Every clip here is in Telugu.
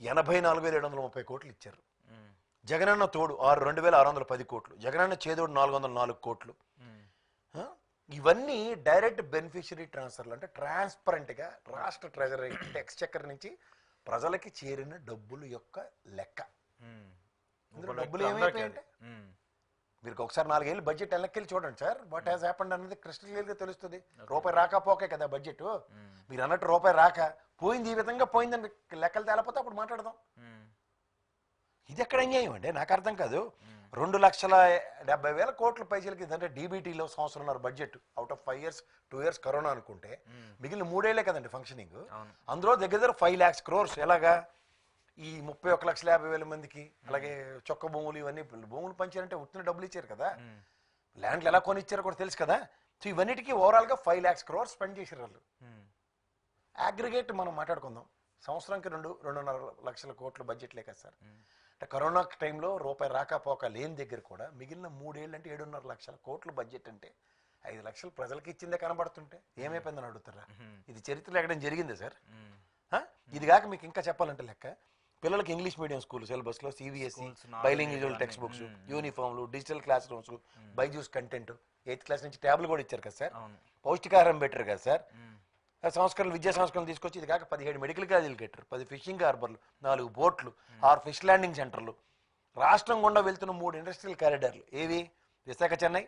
84,730 కోట్లు ఇచ్చారు. జగనన్న తోడు 2,610 కోట్లు, జగనన్న చేదోడు 404 కోట్లు. ఇవన్నీ డైరెక్ట్ బెనిఫిషరీ ట్రాన్స్ఫర్లు, అంటే ట్రాన్స్పరెంట్గా రాష్ట్ర ట్రెజరీ ఎక్స్చెక్కర్ నుంచి ప్రజలకి చేరిన డబ్బులు యొక్క లెక్క. ఇందులో డబ్బులు ఏమైపోయాయంటే మీరు ఒకసారి 4 ఏళ్ళు బడ్జెట్ వెనక్కి చూడండి సార్, వాట్ హ్యాస్ హ్యాపెండ్ అన్నది క్రిస్టల్ క్లియర్గా తెలుస్తుంది. రూపాయి రాకపోకే కదా బడ్జెట్. మీరు అన్నట్టు రూపాయి రాక పోయింది, ఈ విధంగా పోయిందని లెక్కలు తేలపోతే అప్పుడు మాట్లాడదాం. ఇది ఎక్కడ అన్యాయం అండి, నాకు అర్థం కాదు. 2,70,000 కోట్ల పైసలకి, అంటే డీబీటీలో సంవత్సరంన్నర budget out of 5 years 2 years corona అనుకుంటే మిగిలిన 3 ఏళ్లే కదండి ఫంక్షనింగ్. అందులో దగ్గర 5 lakhs crores ఎలాగా ఈ 31,50,000 మందికి. అలాగే చొక్క భూములు, ఇవన్నీ భూములు పంచారంటే ఉత్తిన డబ్బులు ఇచ్చారు కదా, ల్యాండ్లు ఎలా కొనిచ్చారో కూడా తెలుసు కదా. సో ఇవన్నిటికీ ఓవరాల్గా 5 lakhs crores స్పెండ్ చేశారు వాళ్ళు. అగ్రిగేట్ మనం మాట్లాడుకుందాం, సంవత్సరానికి 2-2.5 లక్షల కోట్ల బడ్జెట్లే కదా సార్. అంటే కరోనా టైంలో రూపాయి రాకపోక లేని దగ్గర కూడా మిగిలిన 3 ఏళ్ళు అంటే 7.5 లక్షల కోట్ల బడ్జెట్, అంటే 5 లక్షలు ప్రజలకి ఇచ్చిందే కనబడుతుంటే ఏమైపోయిందని అడుగుతారా? ఇది చరిత్రలో ఎక్కడం జరిగిందే సార్. ఇది కాక మీకు ఇంకా చెప్పాలంటే లెక్క, పిల్లలకి ఇంగ్లీష్ మీడియం స్కూల్ సిలబస్లో సిబిఎస్ఈ బైలింగ్యువల్ టెక్స్ట్ బుక్స్, యూనిఫామ్లు, digital classrooms, Byju's content, 8th class నుంచి ట్యాబ్లు కూడా ఇచ్చారు కదా సార్. పౌష్టికాహారం పెట్టారు కదా సార్. సంస్కరణలు, విద్యా సంస్కరణలు తీసుకొచ్చి ఇది కాక 17 మెడికల్ కాలేజీలు కట్టారు, 10 ఫిషింగ్ హార్బర్లు, 4 బోట్లు, 6 ఫిష్ ల్యాండింగ్ సెంటర్లు, రాష్ట్రం గుండా వెళ్తున్న 3 ఇండస్ట్రియల్ కారిడార్లు. ఏవి? విశాఖ చెన్నై,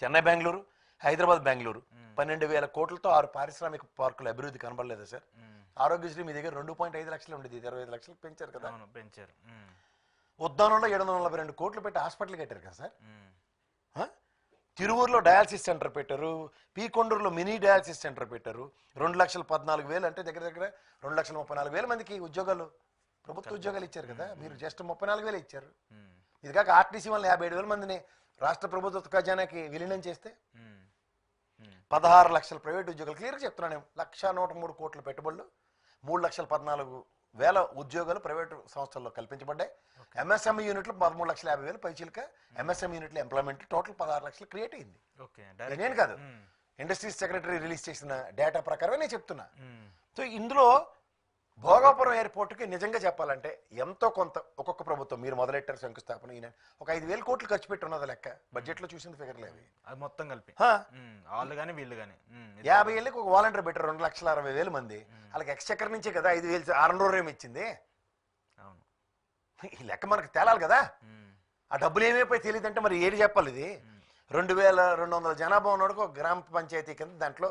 చెన్నై బెంగళూరు, హైదరాబాద్ బెంగళూరు. 12,000 కోట్లతో 6 పారిశ్రామిక పార్కుల అభివృద్ధి కనబడలేదా సార్? ఆరోగ్యశ్రీ మీ దగ్గర 2.5 లక్షలు ఉండేది, 25 లక్షలకు పెంచారు కదా. పెంచారు. ఉద్దానంలో 742 కోట్లు పెట్టి హాస్పిటల్ కట్టారు కదా సార్. తిరువూరులో డయాలసిస్ సెంటర్ పెట్టారు, పీకొండూరులో మినీ డయాలసిస్ సెంటర్ పెట్టారు. 2,14,000 అంటే దగ్గర 2,34,000 మందికి ఉద్యోగాలు, ప్రభుత్వ ఉద్యోగాలు ఇచ్చారు కదా. మీరు జస్ట్ 34,000 ఇచ్చారు. ఇది కాక ఆర్టీసీ వల్ల 57,000 మందిని రాష్ట్ర ప్రభుత్వ ఖజానాకి విలీనం చేస్తే 16 లక్షల ప్రైవేట్ ఉద్యోగాలు. క్లియర్గా చెప్తున్నాను, 1,103 కోట్ల పెట్టుబడులు, 3,13,000 ఉద్యోగాలు ప్రైవేటు సంస్థల్లో కల్పించబడ్డాయి. ఎంఎస్ఎంఈ యూనిట్లు 13,50,000 పైచీలక ఎంఎస్ఎంఈ యూనిట్ల ఎంప్లాయ్మెంట్ టోటల్ 16 లక్షలు క్రియేట్ అయింది. నేను కాదు, ఇండస్ట్రీస్ సెక్రటరీ రిలీజ్ చేసిన డేటా ప్రకారమే నేను చెప్తున్నా. సో ఇందులో భోగాపురం ఎయిర్పోర్ట్కి నిజంగా చెప్పాలంటే ఎంతో కొంత ఒక్కొక్క ప్రభుత్వం, మీరు మొదలెట్టారు శంకుస్థాపన, ఈయన ఒక 5,000 కోట్లు ఖర్చు పెట్టి ఉన్నది లెక్క. బడ్జెట్లో చూసింది ఫిగర్లు అవి, అది మొత్తం కలిపి వాళ్ళు కానీ వీళ్ళు కానీ 50 ఏళ్ళకి ఒక వాలంటీర్ పెట్టారు, 2,60,000 మంది. వాళ్ళకి ఎక్స్చెక్కర్ నుంచే కదా 5,000 600 ఇచ్చింది. ఈ లెక్క మనకు తేలాలి కదా. ఆ డబ్బులు ఏమైపోయి తెలియదంటే మరి ఏది చెప్పాలి? ఇది 2,200 జనాభా ఉన్నాడు, ఒక గ్రామ పంచాయతీ కింద దాంట్లో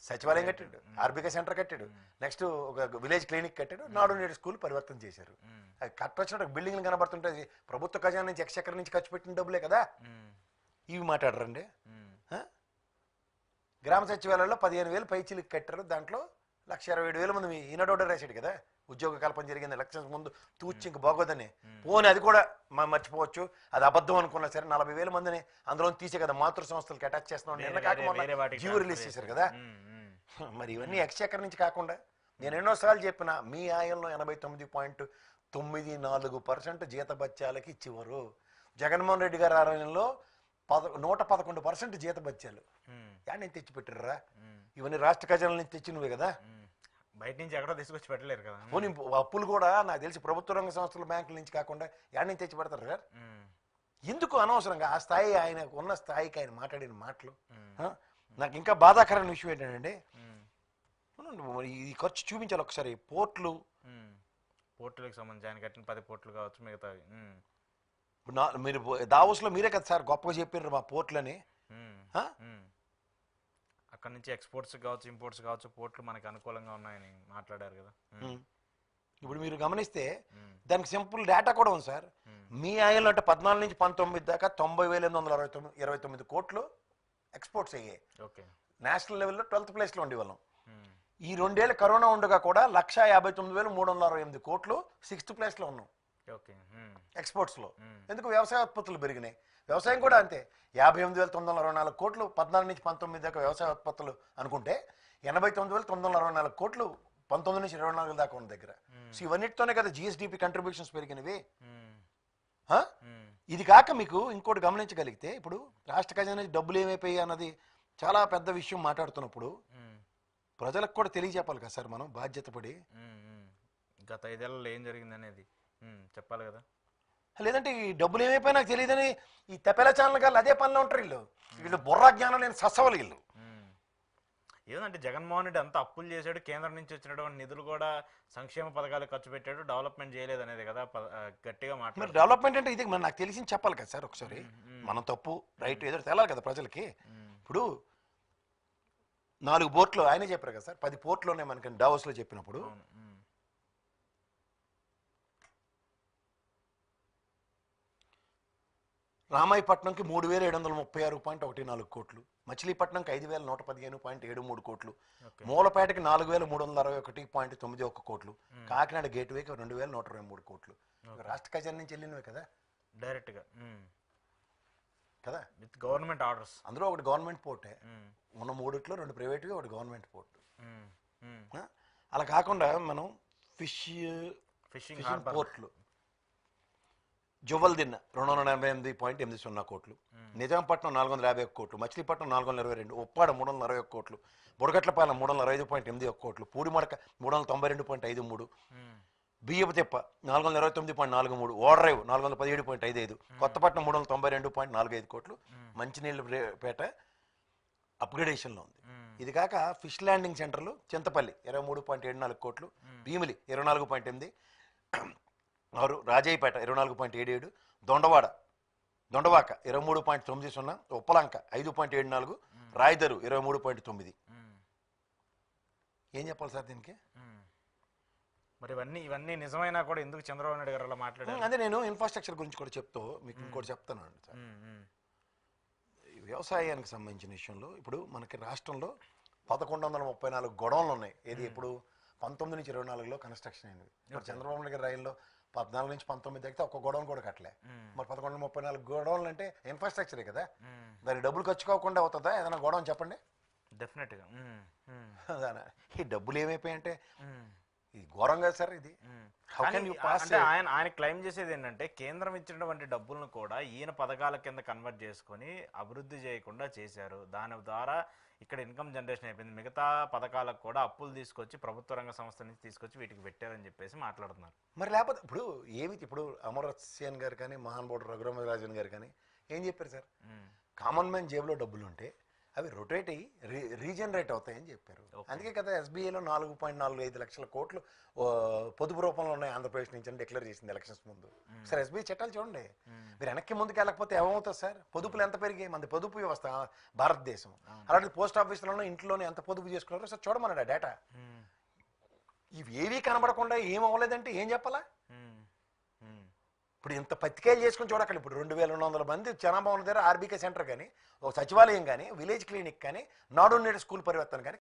సచివాలయం కట్టాడు, ఆర్బిక సెంటర్ కట్టాడు, నెక్స్ట్ ఒక విలేజ్ క్లినిక్ కట్టాడు, నాడు నేడు స్కూల్ పరివర్తన చేశారు. అది కట్టొచ్చినట్టు బిల్డింగ్లు కనబడుతుంటుంది, ప్రభుత్వ ఖజానా నుంచి ఎక్స్చెక్కర్ నుంచి ఖర్చు పెట్టిన డబ్బులే కదా. ఇవి మాట్లాడరండి. గ్రామ సచివాలయంలో 15,000 పైచీలకు కట్టారు, దాంట్లో 1,27,000 మంది ఈనాడు ఆర్డర్ రాశాడు కదా, ఉద్యోగ కల్పన జరిగింది ఎలక్షన్స్ ముందు తూచి ఇంక బాగోదని. పోనీ అది కూడా మర్చిపోవచ్చు, అది అబద్ధం అనుకున్నా సరే 40,000 మందిని అందులో తీసే కదా మాతృ సంస్థలకి అటాచ్ చేస్తున్నాం. నిన్న కాకుండా జీవో రిలీజ్ చేశారు కదా. మరి ఇవన్నీ ఎక్స్చెక్కర్ నుంచి కాకుండా నేను ఎన్నోసార్లు చెప్పిన, మీ ఆయంలో 89.94% జీతభత్యాలకి ఇచ్చేవారు. జగన్మోహన్ రెడ్డి గారి ఆలయంలో 111% జీతభత్యాలు యాడ్ నుంచి తెచ్చి పెట్టారా? ఇవన్నీ రాష్ట్ర ఖజానా నుంచి తెచ్చినవే కదా, బయట నుంచి ఎక్కడో తీసుకొచ్చి పెట్టలేరు కదా. పోనీ అప్పులు కూడా నాకు తెలిసి ప్రభుత్వ రంగ సంస్థల బ్యాంకుల నుంచి కాకుండా యాడ్ నుంచి తెచ్చి పెడతారు సార్. ఎందుకు అనవసరంగా ఆ స్థాయి, ఆయన ఉన్న స్థాయికి ఆయన మాట్లాడిన మాటలు. నాకు ఇంకా బాధాకరమైన విషయం ఏంటంటే, ఈ ఖర్చు చూపించాలి ఒకసారి. పోర్టులకు సంబంధించి ఆయన కట్టిన 10 పోర్టులు కావచ్చు, మిగతావి మీరు దావోస్లో మీరే కదా సార్ గొప్పగా చెప్పారు మా పోర్టులని. అక్కడ నుంచి ఎక్స్పోర్ట్స్ కావచ్చు, ఇంపోర్ట్స్ కావచ్చు, పోర్టులు మనకి అనుకూలంగా ఉన్నాయని మాట్లాడారు కదా. ఇప్పుడు మీరు గమనిస్తే దానికి సింపుల్ డేటా కూడా ఉంది సార్. మీ ఆయంలో అంటే 14 నుంచి 19 దాకా 90,829 కోట్లు ఎక్స్పోర్ట్స్ అయ్యాయి. నేషనల్ లెవెల్లో 12th ప్లేస్లో ఉండేవాళ్ళం. ఈ 2 ఏళ్ళు కరోనా ఉండగా కూడా 1,59,368 కోట్లు 6th ప్లేస్లో ఉన్నాం ఎక్స్పోర్ట్స్లో. ఎందుకు? వ్యవసాయ ఉత్పత్తులు పెరిగినాయి. వ్యవసాయం కూడా అంతే, 58,964 కోట్లు 14 నుంచి 19 దాకా వ్యవసాయ ఉత్పత్తులు అనుకుంటే 89,964 కోట్లు 19 నుంచి 24 దాకా ఉన్న దగ్గర. సో ఇవన్నిటితోనే కదా జిఎస్డిపి కంట్రిబ్యూషన్స్ పెరిగినవి. ఇది కాక మీకు ఇంకోటి గమనించగలిగితే, ఇప్పుడు రాష్ట్ర ఖజానా డబ్బులు ఏమైపోయాయి అన్నది చాలా పెద్ద విషయం మాట్లాడుతున్నప్పుడు ప్రజలకు కూడా తెలియజెప్పాలి కదా సార్ మనం బాధ్యత పడి. గత 5 ఏళ్లలో ఏం జరిగింది అనేది చెప్పాలి కదా. లేదంటే ఈ డబ్బులు ఏమైపోయి నాకు తెలియదని ఈ తెపెల ఛానల్ గారు అదే పనిలో ఉంటారు వీళ్ళు బుర్రా జ్ఞానం నేను సస్సవలు వీళ్ళు. ఏదంటే జగన్మోహన్ రెడ్డి అంత అప్పులు చేశాడు, కేంద్రం నుంచి వచ్చినటువంటి నిధులు కూడా సంక్షేమ పథకాలు ఖర్చు పెట్టాడు, డెవలప్మెంట్ చేయలేదు అనేది కదా గట్టిగా మాట్లాడారు. డెవలప్మెంట్ అంటే ఇది నాకు తెలిసింది చెప్పాలి కదా సార్ ఒకసారి. మనం తప్పు రైట్ ఏదో తెలాలి కదా ప్రజలకి. ఇప్పుడు 4 పోర్ట్లు ఆయనే చెప్పారు కదా సార్, 10 పోర్ట్లు ఉన్నాయి మనకి డావోస్లో చెప్పినప్పుడు. రామాయపట్నంకి 3736.14 కోట్లు, మచిలీపట్నంకి 5115.73 కోట్లు, మూలపేటకి 4361.91 కోట్లు, కాకినాడ గేట్వేకి 2123 కోట్లు. రాష్ట్ర ఖజానా నుంచి వెళ్ళినవే కదా డైరెక్ట్ గా కదా, విత్ గవర్నమెంట్ ఆర్డర్స్. అందులో ఒకటి గవర్నమెంట్ పోర్టే ఉన్న 3ట్లో 2 ప్రైవేట్వి, ఒకటి గవర్నమెంట్ పోర్ట్. అలా కాకుండా మనం ఫిషింగ్ పోర్ట్లు జువ్వల్దిన్న 288.80 కోట్లు, నిజాంపట్నం 451 కోట్లు, మచిలీపట్నం 422, ఉప్పాడ 361 కోట్లు, బుడగట్లపాలెం 365.81 కోట్లు, పూడిమడక 392.53, బియ్యపుతిప్ప 429.43, ఓడరేవు 417.55, కొత్తపట్నం 392.45 కోట్లు, మంచినీళ్ళపేట అప్గ్రేడేషన్లో ఉంది. ఇది కాక ఫిష్ ల్యాండింగ్ సెంటర్లు చింతపల్లి 23.74 కోట్లు, భీమిలి 24.8, రాజయ్యపేట 24.77, దొండవాక 23.90, ఉప్పలంక 5.74, రాయదరు 23.9. ఏం చెప్పాలి సార్ దీనికి? మరి ఇవన్నీ నిజమైనా కూడా ఎందుకు చంద్రబాబు నాయుడు గారు అలా మాట్లాడారు? అదే నేను ఇన్ఫ్రాస్ట్రక్చర్ గురించి కూడా చెప్తూ మీకు ఇంకోటి చెప్తానండి సార్. వ్యవసాయానికి సంబంధించిన విషయంలో ఇప్పుడు మనకి రాష్ట్రంలో 1134 గొడవలు ఉన్నాయి. ఏది ఇప్పుడు 19 నుంచి 24లో కన్స్ట్రక్షన్ అయింది. ఇప్పుడు చంద్రబాబు నాయుడు గారి రైల్లో 14 నుంచి 19 దగ్గర ఒక్క గొడవను కూడా కట్టలే. మరి 1134 గొడవలు అంటే ఇన్ఫ్రాస్ట్రక్చరే కదా, దానికి డబ్బులు ఖర్చు కాకుండా అవుతుందా ఏదైనా గొడవ చెప్పండి? డెఫినెట్గా. ఈ డబ్బులు ఏమైపోయాయంటే ఇది ఘోరం కదా సార్. ఇది ఆయన క్లెయిమ్ చేసేది ఏంటంటే కేంద్రం ఇచ్చినటువంటి డబ్బులను కూడా ఈయన పథకాల కింద కన్వర్ట్ చేసుకొని అభివృద్ధి చేయకుండా చేశారు. దాని ద్వారా ఇక్కడ ఇన్కమ్ జనరేషన్ అయిపోయింది. మిగతా పథకాలకు కూడా అప్పులు తీసుకొచ్చి ప్రభుత్వ రంగ సంస్థ నుంచి తీసుకొచ్చి వీటికి పెట్టారని చెప్పేసి మాట్లాడుతున్నారు. మరి లేకపోతే ఇప్పుడు అమర్నాథ్ సేన్ గారు కానీ మహానుభావుడు రఘురామరాజన్ గారు కానీ ఏం చెప్పారు సార్? కామన్ మ్యాన్ జేబులో డబ్బులు ఉంటే అవి రొటేట్ అయ్యి రీజనరేట్ అవుతాయని చెప్పారు. అందుకే కదా ఎస్బీఐలో 4.45 లక్షల కోట్లు పొదుపు రూపంలో ఉన్నాయి ఆంధ్రప్రదేశ్ నుంచి అని డిక్లేర్ చేసింది ఎలక్షన్స్ ముందు. సార్ ఎస్బీఐ చట్టాలు చూడండి, మీరు వెనక్కి ముందుకు వెళ్ళకపోతే ఏమవుతుంది సార్? పొదుపులు ఎంత పెరిగాయి, మనది పొదుపు వ్యవస్థ భారతదేశం. అలాంటి పోస్ట్ ఆఫీసులోనూ ఇంట్లోనే ఎంత పొదుపు చేసుకున్నారో సార్ చూడమన్నాడు ఆ డేటా. ఇవి ఏవీ కనబడకుండా ఏం అవ్వలేదంటే ఏం చెప్పాలా? ఇప్పుడు ఇంత పత్రికలు చేసుకుని చూడక్కర్లేదు. ఇప్పుడు 2200 మంది జనాభా ఉన్న దగ్గర ఆర్బీకే సెంటర్ కానీ, ఒక సచివాలయం కానీ, విలేజ్ క్లినిక్ కానీ, నాడు నేడు స్కూల్ పరివర్తన కానీ